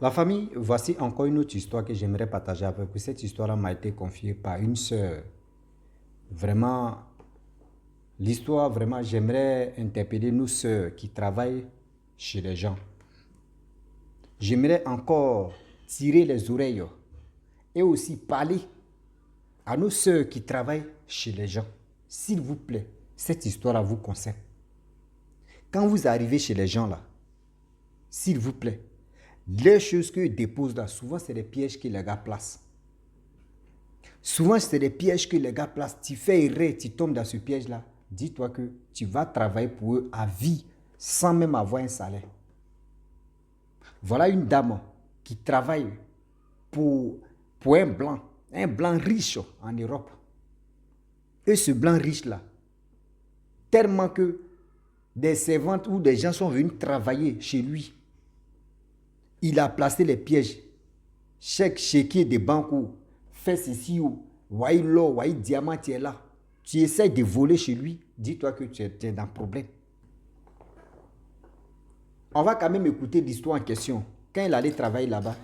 La famille, voici encore une autre histoire que j'aimerais partager avec vous. Cette histoire m'a été confiée par une sœur. Vraiment, l'histoire, vraiment, j'aimerais interpeller nos sœurs qui travaillent chez les gens. J'aimerais encore tirer les oreilles et aussi parler à nos sœurs qui travaillent chez les gens. S'il vous plaît, cette histoire vous concerne. Quand vous arrivez chez les gens là, s'il vous plaît, les choses qu'ils déposent là, souvent c'est des pièges que les gars placent. Souvent c'est des pièges que les gars placent. Tu fais erreur, tu tombes dans ce piège là. Dis-toi que tu vas travailler pour eux à vie sans même avoir un salaire. Voilà une dame qui travaille pour un blanc riche en Europe. Et ce blanc riche là, tellement que des servantes ou des gens sont venus travailler chez lui, il a placé les pièges. Chaque chéquier de banque ou fait ceci ou voyez l'or, voyez diamant, tu es là. Tu essaies de voler chez lui, dis-toi que tu es dans le problème. On va quand même écouter l'histoire en question. Quand il allait travailler là-bas,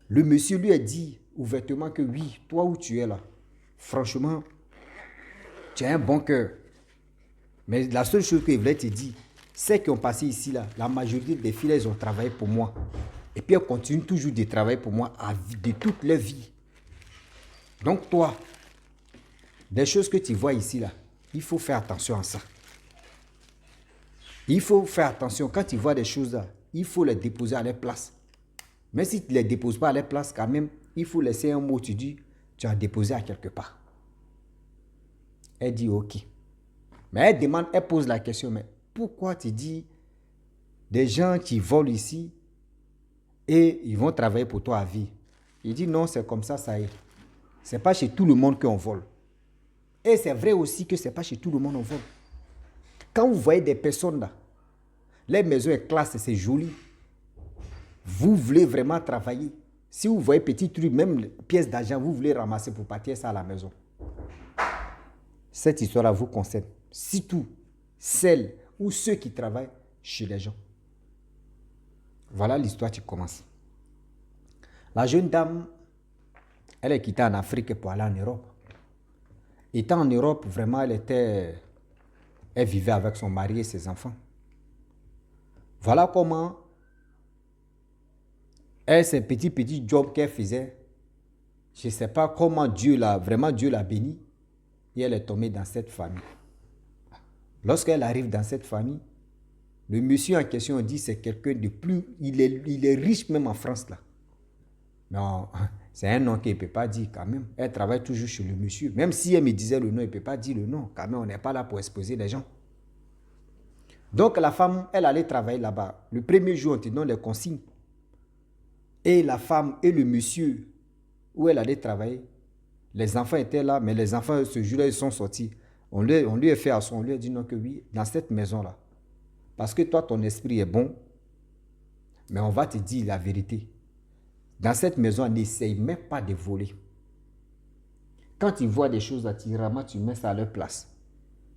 le monsieur lui a dit ouvertement que oui, toi où tu es là, franchement, tu as un bon cœur. Mais la seule chose qu'il voulait te dire, c'est qu'ils ont passé ici là, la majorité des filles, elles ont travaillé pour moi. Et puis elles continuent toujours de travailler pour moi de toute leur vie. Donc toi, des choses que tu vois ici là, il faut faire attention à ça. Il faut faire attention. Quand tu vois des choses là, il faut les déposer à leur place. Mais si tu ne les déposes pas à leur place, quand même, il faut laisser un mot, tu dis, tu as déposé à quelque part. Elle dit ok. Mais elle pose la question, mais pourquoi tu dis des gens qui volent ici et ils vont travailler pour toi à vie? Il dit non, c'est comme ça est. C'est pas chez tout le monde qu'on vole. Et c'est vrai aussi que c'est pas chez tout le monde qu'on vole. Quand vous voyez des personnes là, les maisons et classes, c'est joli. Vous voulez vraiment travailler. Si vous voyez petit truc, même pièces d'argent, vous voulez ramasser pour partir ça à la maison. Cette histoire-là vous concerne. Surtout celles ou ceux qui travaillent chez les gens. Voilà l'histoire qui commence. La jeune dame, elle est quittée en Afrique pour aller en Europe. Étant en Europe, vraiment, elle vivait avec son mari et ses enfants. Voilà comment ces petits jobs qu'elle faisait, je ne sais pas comment Dieu l'a bénie et elle est tombée dans cette famille. Lorsqu'elle arrive dans cette famille, le monsieur en question dit c'est quelqu'un de plus, il est riche même en France là. Non, c'est un nom qu'elle ne peut pas dire quand même. Elle travaille toujours chez le monsieur. Même si elle me disait le nom, elle ne peut pas dire le nom. Quand même, on n'est pas là pour exposer les gens. Donc la femme, elle allait travailler là-bas. Le premier jour, on te donne les consignes. Et la femme et le monsieur où elle allait travailler, les enfants étaient là, mais les enfants, ce jour-là, ils sont sortis. On lui a fait à son, on lui a dit non que oui, dans cette maison-là. Parce que toi, ton esprit est bon, mais on va te dire la vérité. Dans cette maison, n'essaye même pas de voler. Quand tu vois des choses, tu ramasses, tu mets ça à leur place.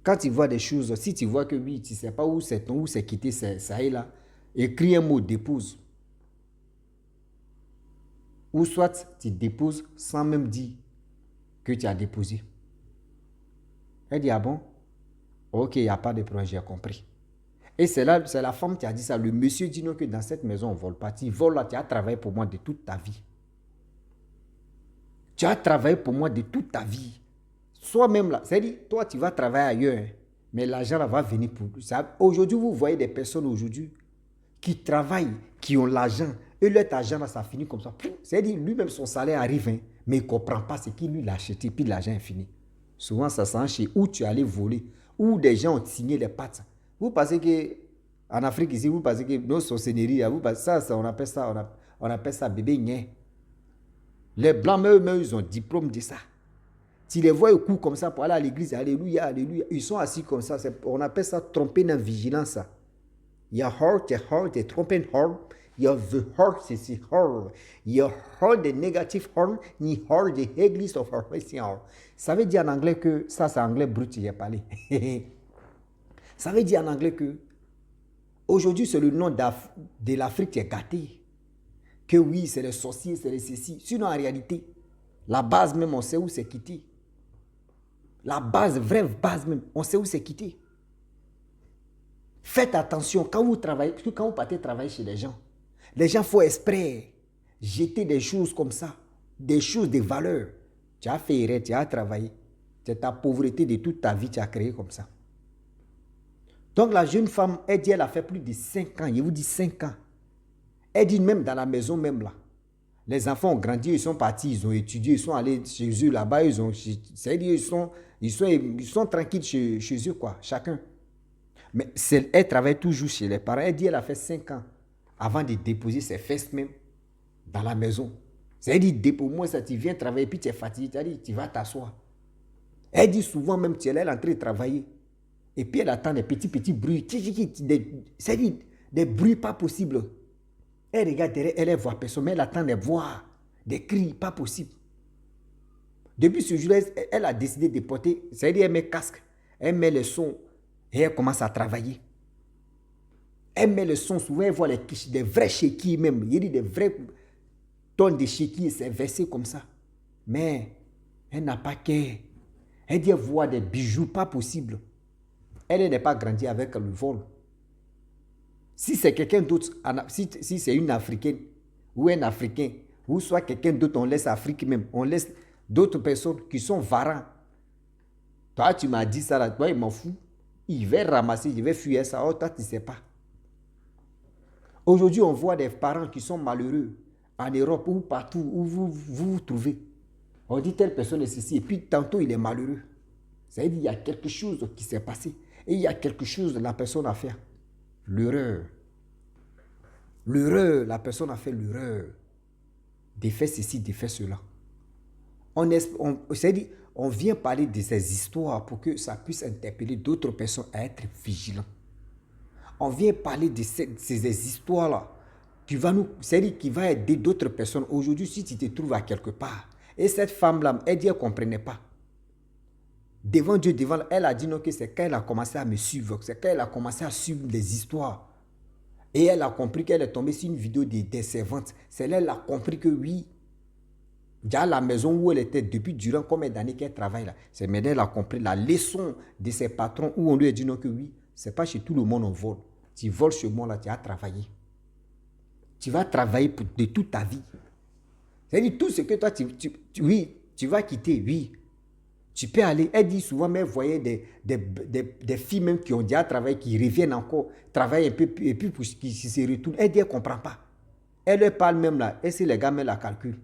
Quand tu vois des choses, si tu vois que oui, tu ne sais pas où c'est quitté, ça est là, écris un mot, dépose. Ou soit tu déposes sans même dire que tu as déposé. Elle dit, ah bon? Ok, il n'y a pas de problème, j'ai compris. Et c'est la femme qui a dit ça. Le monsieur dit non que dans cette maison, on ne vole pas. Tu voles là, tu as travaillé pour moi de toute ta vie. Tu as travaillé pour moi de toute ta vie. Soit même là, c'est-à-dire, toi, tu vas travailler ailleurs, hein, mais l'argent là va venir pour ça. Aujourd'hui, vous voyez des personnes aujourd'hui qui travaillent, qui ont l'argent, et leur argent là, ça finit comme ça. C'est-à-dire, lui-même, son salaire arrive, hein, mais il ne comprend pas ce qu'il lui l'a acheté, puis l'argent est fini. Souvent, ça sent chez où tu allais voler, où des gens ont signé les pattes. Vous pensez qu'en Afrique ici, vous pensez que nos sorcelleries, on appelle ça bébé nien. Les blancs, eux-mêmes, ils ont diplôme de ça. Tu les vois au cou comme ça pour aller à l'église, alléluia, alléluia. Ils sont assis comme ça. On appelle ça tromper dans la vigilance. Il y a heart, tromper heart. Il y a the heart, c'est heart. Il y a heart, the negative heart, ni heart, the église of heart. Ça veut dire en anglais que, ça c'est anglais brut, j'ai parlé. Ça veut dire en anglais que, aujourd'hui c'est le nom de l'Afrique qui est gâté. que oui, c'est les sorciers, c'est les ceci. Sinon, en réalité, la base même, on sait où c'est quitté. La base, vraie base même, on sait où c'est quitté. Faites attention quand vous travaillez, parce que quand vous partez travailler chez les gens font exprès jeter des choses comme ça, des choses de valeur. Tu as fait erreur, tu as travaillé. C'est ta pauvreté de toute ta vie, tu as créé comme ça. Donc la jeune femme, elle dit, elle a fait plus de 5 ans, je vous dis 5 ans. Elle dit même dans la maison même là. Les enfants ont grandi, ils sont partis, ils ont étudié, ils sont allés chez eux là-bas, c'est-à-dire ils sont tranquilles chez eux quoi, chacun. Mais elle travaille toujours chez les parents. Elle dit qu'elle a fait 5 ans avant de déposer ses fesses même dans la maison. C'est-à-dire, pour moi, ça, tu viens travailler, puis tu es fatigué, tu as dit, tu vas t'asseoir. Elle dit souvent même, elle est en train de travailler. Et puis elle attend des petits bruits. C'est-à-dire, des bruits pas possibles. Elle regarde derrière, elle ne voit personne, mais elle attend des voix, des cris, pas possible. Depuis ce jour-là, elle a décidé de porter, c'est-à-dire, elle met le casque, elle met le son, et elle commence à travailler. Elle met le son, souvent elle voit des vrais chéquiers même. Il y a des vrais tonnes de chéquiers, c'est versé comme ça. Mais elle n'a pas qu'elle. Elle dit voir des bijoux, pas possible. Elle n'est pas grandie avec le vol. Si c'est quelqu'un d'autre, si c'est une Africaine ou un Africain, ou soit quelqu'un d'autre, on laisse Afrique même, on laisse d'autres personnes qui sont varants. Toi, tu m'as dit ça là, toi, il m'en fout. Il va ramasser, il va fuir ça. Oh, toi, tu ne sais pas. Aujourd'hui, on voit des parents qui sont malheureux en Europe ou partout où vous trouvez. On dit telle personne est ceci et puis tantôt il est malheureux. C'est-à-dire qu'il y a quelque chose qui s'est passé et il y a quelque chose que la personne a fait. L'erreur. L'erreur, la personne a fait l'erreur. Défait ceci, défait cela. C'est-à-dire, on vient parler de ces histoires pour que ça puisse interpeller d'autres personnes à être vigilants. On vient parler de ces histoires-là c'est-à-dire qui va aider d'autres personnes. Aujourd'hui, si tu te trouves à quelque part, et cette femme-là, elle dit qu'elle ne comprenait pas. Devant Dieu, elle a dit non, que c'est quand elle a commencé à me suivre, c'est quand elle a commencé à suivre les histoires. Et elle a compris qu'elle est tombée sur une vidéo des servantes. C'est là qu'elle a compris que oui, déjà la maison où elle était depuis durant combien d'années qu'elle travaille là, c'est maintenant elle a compris la leçon de ses patrons où on lui a dit non que oui, c'est pas chez tout le monde on vole. Tu voles chez moi là, tu as travaillé. Tu vas travailler de toute ta vie. C'est-à-dire tout ce que toi, oui, tu vas quitter, oui. Tu peux aller, elle dit souvent, mais vous voyez des filles même qui ont déjà travaillé, qui reviennent encore, travaillent un peu, et puis qui se retournent. Elle dit, elle ne comprend pas. Elle leur parle même là, et si les gars même la calculent.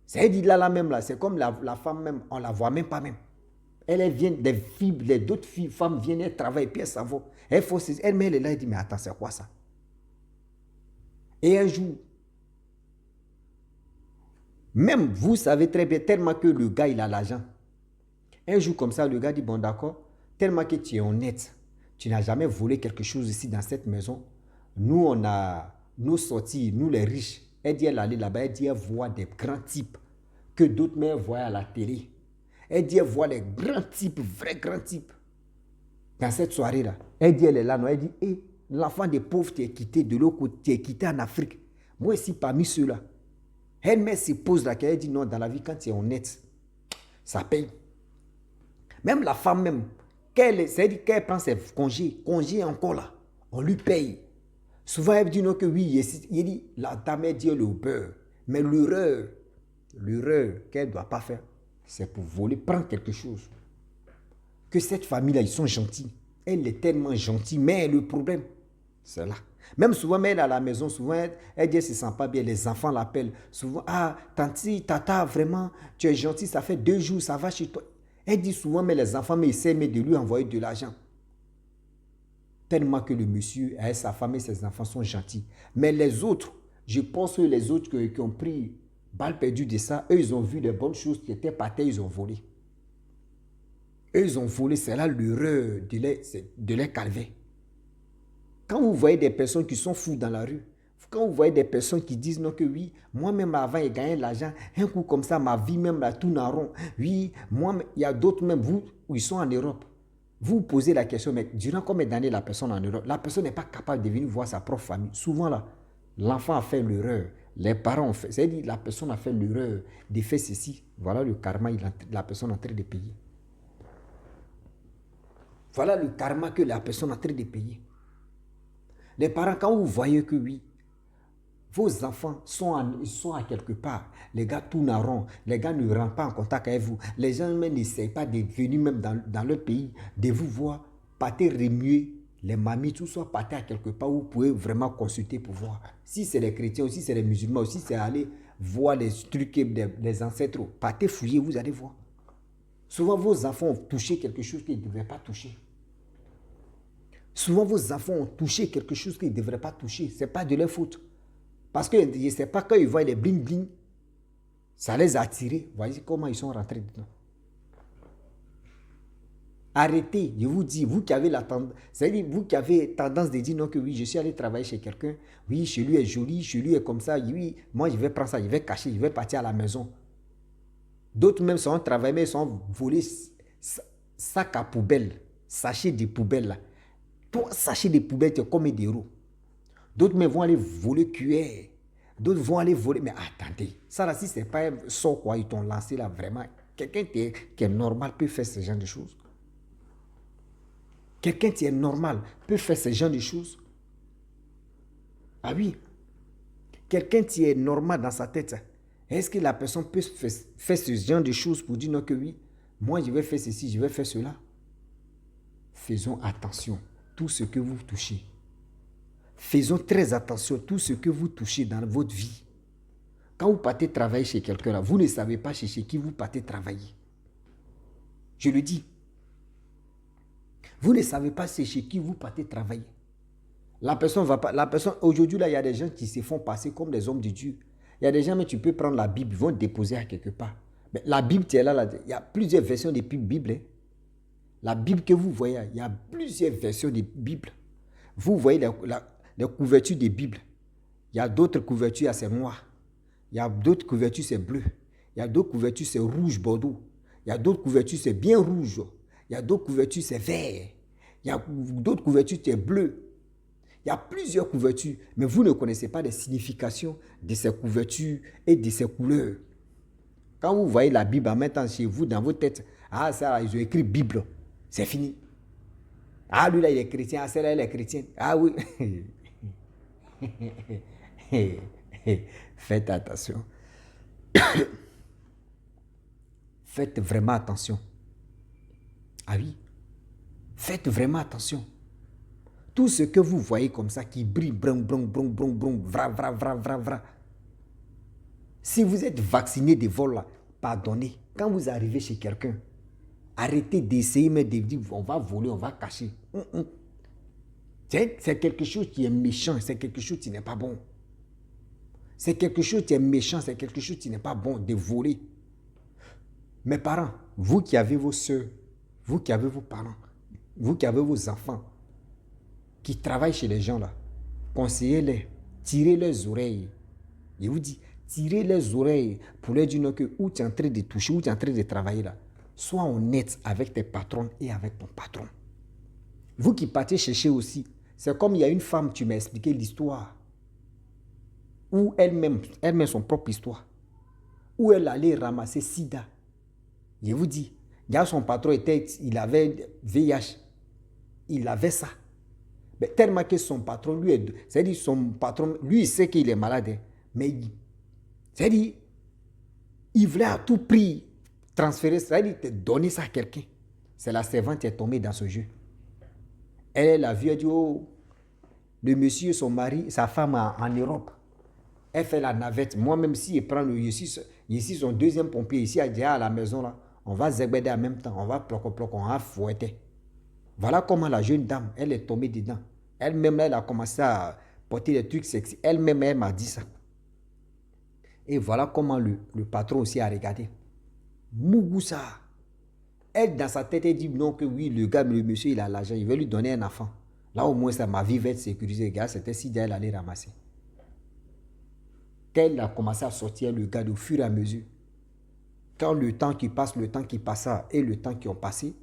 C'est-à-dire là même là, c'est comme la femme même, on ne la voit même pas même. Elle vient, des filles, d'autres filles, femmes viennent, elles travaillent, puis elles s'en vont. Elle met les là, elle dit, mais attends, c'est quoi ça? Et un jour, même vous savez très bien, tellement que le gars, il a l'argent. Un jour comme ça, le gars dit, bon d'accord, tellement que tu es honnête, tu n'as jamais volé quelque chose ici dans cette maison. Nous, on a nos sorties, nous les riches. Elle dit, elle allait là-bas, elle dit, elle voit des grands types que d'autres mères voient à la télé. Elle dit, elle voit les grands types, vrais grands types. Dans cette soirée-là, elle dit, elle est là, non, elle dit, hey, l'enfant des pauvres, tu es quitté de l'autre côté, tu es quitté en Afrique. Moi ici, parmi ceux-là. Elle se pose la question, elle dit, non, dans la vie, quand tu es honnête, ça paye. Même la femme même, c'est-à-dire qu'elle prend ses congés encore là, on lui paye. Souvent, elle dit non que oui, il dit, la dame, elle dit le beurre. Mais l'erreur qu'elle ne doit pas faire, c'est pour voler, prendre quelque chose. Que cette famille-là, ils sont gentils. Elle est tellement gentille, mais le problème, c'est là. Même souvent, mais elle à la maison, souvent, elle dit, elle ne se sent pas bien, les enfants l'appellent. Souvent, ah, tanti, tata, vraiment, tu es gentil, ça fait 2 jours, ça va chez toi. Elle dit souvent, mais les enfants, mais essaient de lui envoyer de l'argent. Tellement que le monsieur, avec sa femme et ses enfants sont gentils. Mais les autres, je pense que les autres qui ont pris balle perdue de ça, eux, ils ont vu les bonnes choses qui étaient par terre, ils ont volé. Eux, ils ont volé, c'est là l'erreur de les calver. Quand vous voyez des personnes qui sont fous dans la rue, quand vous voyez des personnes qui disent non que oui, moi-même avant j'ai gagné de l'argent, un coup comme ça, ma vie même la tourne en rond. Oui, moi, il y a d'autres même, vous, où ils sont en Europe. Vous posez la question, mais durant combien d'années la personne en Europe, la personne n'est pas capable de venir voir sa propre famille. Souvent là, l'enfant a fait l'erreur. Les parents ont fait, c'est-à-dire la personne a fait l'erreur de faire ceci. Voilà le karma, la personne est en train de payer. Voilà le karma que la personne est en train de payer. Les parents, quand vous voyez que oui, vos enfants sont à quelque part, les gars tournent en rond, les gars ne rentrent pas en contact avec vous, les gens même n'essayent pas de venir même dans leur pays, de vous voir, partez remuer les mamies, tout ça, partez à quelque part où vous pouvez vraiment consulter pour voir. Si c'est les chrétiens, aussi c'est les musulmans, aussi c'est aller voir les trucs des ancêtres, partez fouiller, vous allez voir. Souvent vos enfants ont touché quelque chose qu'ils ne devraient pas toucher. Souvent vos enfants ont touché quelque chose qu'ils ne devraient pas toucher, ce n'est pas de leur faute. Parce que je ne sais pas, quand ils voient les bling bling, ça les a attirés. Voyez comment ils sont rentrés dedans. Arrêtez, je vous dis, vous qui avez la tendance, c'est-à-dire vous qui avez tendance de dire non que oui, je suis allé travailler chez quelqu'un, oui, chez lui est joli, chez lui est comme ça, oui, moi je vais prendre ça, je vais cacher, je vais partir à la maison. D'autres même sont en travail, mais ils sont volés sac à poubelle, sachets de poubelle là. Toi, sachets de poubelle, tu es comme des héros. D'autres même vont aller voler cuillère. D'autres vont aller voler. Mais attendez, ça là, si ce n'est pas un sort quoi, ils t'ont lancé là, vraiment. Quelqu'un qui est normal peut faire ce genre de choses. Quelqu'un qui est normal peut faire ce genre de choses. Ah oui. Quelqu'un qui est normal dans sa tête, est-ce que la personne peut faire ce genre de choses pour dire non que oui, moi je vais faire ceci, je vais faire cela. Faisons attention, tout ce que vous touchez. Faisons très attention à tout ce que vous touchez dans votre vie. Quand vous partez travailler chez quelqu'un, là, vous ne savez pas chez qui vous partez travailler. Je le dis. Vous ne savez pas chez qui vous partez travailler. La personne va pas. Aujourd'hui, là, il y a des gens qui se font passer comme des hommes de Dieu. Il y a des gens, mais tu peux prendre la Bible, ils vont déposer à quelque part. Mais la Bible, tu es là, il y a plusieurs versions de Bible. Hein. La Bible que vous voyez, il y a plusieurs versions de Bible. Vous voyez les couvertures des Bibles. Il y a d'autres couvertures, c'est noir. Il y a d'autres couvertures, c'est bleu. Il y a d'autres couvertures, c'est rouge bordeaux. Il y a d'autres couvertures, c'est bien rouge. Il y a d'autres couvertures, c'est vert. Il y a d'autres couvertures, c'est bleu. Il y a plusieurs couvertures, mais vous ne connaissez pas les significations de ces couvertures et de ces couleurs. Quand vous voyez la Bible en mettant chez vous, dans votre tête, ah ça, ils ont écrit Bible, c'est fini. Ah lui là, il est chrétien, ah celle-là, elle est chrétienne. Ah oui. Faites attention. Faites vraiment attention. Ah oui. Faites vraiment attention. Tout ce que vous voyez comme ça qui brille, brum, brum, brum, brum, brum, vra, vra, vra, vra, vra. Si vous êtes vacciné de vol là, pardonnez. Quand vous arrivez chez quelqu'un, arrêtez d'essayer, mais de dire on va voler, on va cacher. C'est quelque chose qui est méchant, c'est quelque chose qui n'est pas bon. C'est quelque chose qui est méchant, c'est quelque chose qui n'est pas bon de voler. Mes parents, vous qui avez vos soeurs, vous qui avez vos parents, vous qui avez vos enfants, qui travaillent chez les gens là, conseillez-les, tirez leurs oreilles. Je vous dis, tirez leurs oreilles pour leur dire que où tu es en train de toucher, où tu es en train de travailler là. Sois honnête avec tes patrons et avec ton patron. Vous qui partez chercher aussi, c'est comme il y a une femme, tu m'as expliqué l'histoire, où elle-même son propre histoire, où elle allait ramasser sida. Je vous dis, son patron il avait VIH, il avait ça. Mais tellement que son patron, c'est-à-dire son patron, lui, il sait qu'il est malade, mais c'est-à-dire, il voulait à tout prix transférer, c'est-à-dire donner ça à quelqu'un. C'est la servante qui est tombée dans ce jeu. Elle a vu, elle dit, oh, le monsieur, son mari, sa femme en Europe, elle fait la navette. Moi, même si elle prend ici son deuxième pompier, ici, elle dit, à la maison, là, on va zébéder en même temps, on va ploquer, on va fouetter. Voilà comment la jeune dame, elle est tombée dedans. Elle-même, elle a commencé à porter des trucs sexy. Elle-même, elle m'a dit ça. Et voilà comment le patron aussi a regardé. Mougoussa. Elle, dans sa tête, elle dit non, que oui, le gars, le monsieur, il a l'argent, il veut lui donner un enfant. Là, au moins, ça, ma vie va être sécurisée. Gars, c'était si elle allait ramasser. Qu'elle a commencé à sortir le gars au fur et à mesure. Quand le temps qui passe, le temps qui passa et le temps qui ont passé,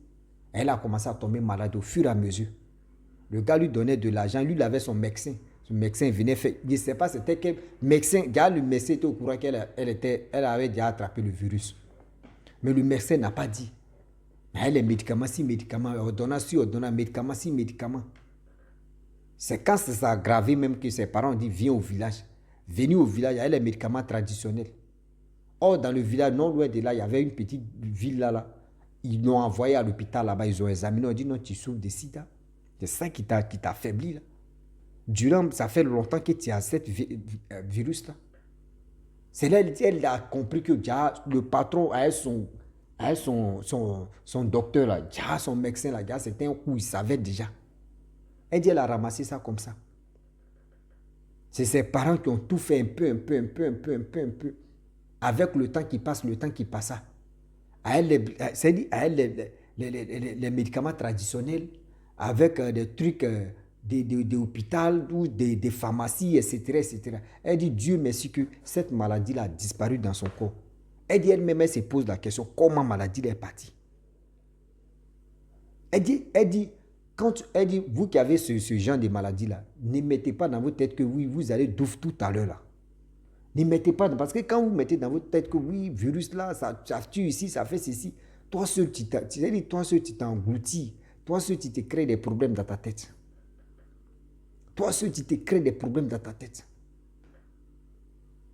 elle a commencé à tomber malade au fur et à mesure. Le gars lui donnait de l'argent, lui, il avait son médecin. Le médecin venait faire, je ne sais pas c'était quel médecin, le médecin était au courant elle avait déjà attrapé le virus. Mais le médecin n'a pas dit. Mais les médicaments, si médicaments, ordonnance, si ordonnance, médicaments, si médicaments. C'est quand ça s'est aggravé même que ses parents ont dit viens au village. Venez au village, il y a les médicaments traditionnels. Or, dans le village, non loin de là, il y avait une petite ville là. Ils l'ont envoyé à l'hôpital là-bas, ils ont examiné, ils ont dit non, tu souffres de sida. C'est ça qui t'a affaibli là. Durant, ça fait longtemps que tu as cette virus-là. C'est là qu'elle a compris que déjà, le patron son docteur, là, déjà, son médecin, là, déjà, c'était un coup, il savait déjà. Elle dit, elle a ramassé ça comme ça. C'est ses parents qui ont tout fait un peu. Avec le temps qui passe, le temps qui passa. À elle, les médicaments traditionnels, avec des trucs des hôpitaux ou des pharmacies, etc. Elle dit, Dieu merci que cette maladie-là a disparu dans son corps. Elle dit elle-même, elle se pose la question, comment maladie est partie. Elle dit, vous qui avez ce genre de maladie-là, ne mettez pas dans votre tête que oui, vous allez douf tout à l'heure là. Ne mettez pas, parce que quand vous mettez dans votre tête que oui, virus là, ça tue ici, ça fait ceci, toi seul, tu t'engloutis, toi seul, tu te crées des problèmes dans ta tête. Toi seul, tu te crées des problèmes dans ta tête.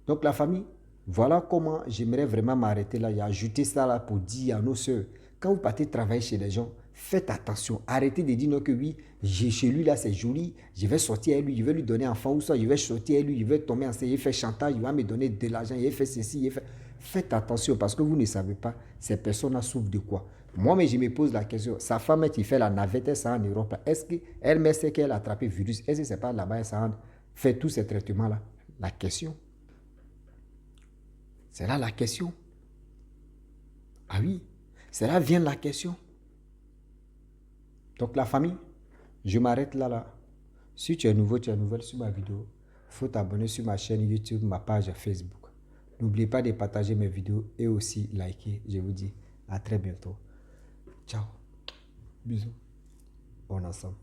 Donc la famille, voilà comment j'aimerais vraiment m'arrêter là et ajouter ça là pour dire à nos soeurs, quand vous partez travailler chez les gens, faites attention. Arrêtez de dire non que oui, chez lui là c'est joli, je vais sortir avec lui, je vais lui donner un enfant ou soit je vais sortir avec lui, je vais tomber enceinte, il fait chantage, il va me donner de l'argent, il fait ceci, il fait... Faites attention parce que vous ne savez pas ces personnes souffrent de quoi. Moi, mais je me pose la question, sa femme qui fait la navette, elle s'en en Europe, est-ce qu'elle sait qu'elle a attrapé le virus? Est-ce que c'est pas là-bas, elle s'en fait tous ces traitements-là? La question. C'est là la question. Ah oui, c'est là vient la question. Donc la famille, je m'arrête là. Si tu es nouveau, tu es nouvelle sur ma vidéo, il faut t'abonner sur ma chaîne YouTube, ma page Facebook. N'oubliez pas de partager mes vidéos et aussi liker. Je vous dis à très bientôt. Ciao. Bisous. On est ensemble.